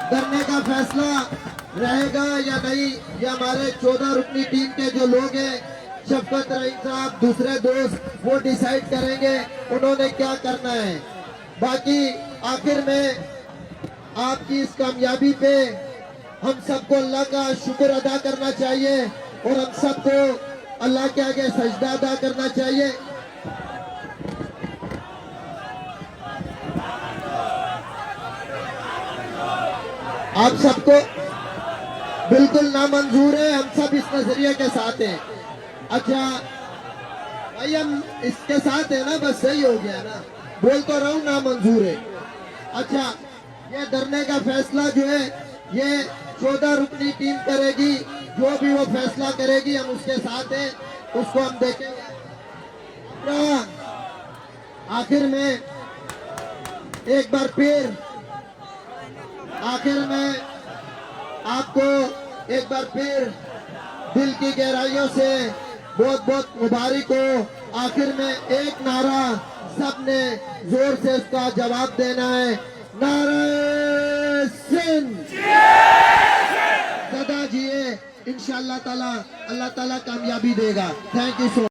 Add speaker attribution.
Speaker 1: करने का फैसला रहेगा या नहीं, ये हमारे 14 रुकनी टीम के जो लोग हैं, शफकत रईस साहब, दूसरे दोस्त, वो डिसाइड करेंगे उन्होंने क्या करना है। बाकी आखिर में आपकी इस कामयाबी पे हम सबको अल्लाह का शुक्र अदा करना चाहिए और हम सबको अल्लाह के आगे सजदा अदा करना चाहिए। आप सबको बिल्कुल नामंजूर है, हम सब इस नजरिए के साथ हैं। अच्छा भाई, हम इसके साथ है ना, बस सही हो गया ना, बोल तो रहा हूँ नामंजूर है। अच्छा, ये धरने का फैसला जो है ये 14 रुकनी टीम करेगी, जो भी वो फैसला करेगी हम उसके साथ हैं, उसको हम देखेंगे। आखिर में एक बार फिर आपको एक बार फिर दिल की गहराइयों से बहुत बहुत मुबारक हो। आखिर में एक नारा सबने जोर से उसका जवाब देना है, नारे सिंध सदा जिए। इंशाअल्लाह ताला अल्लाह ताला कामयाबी देगा। Thank you so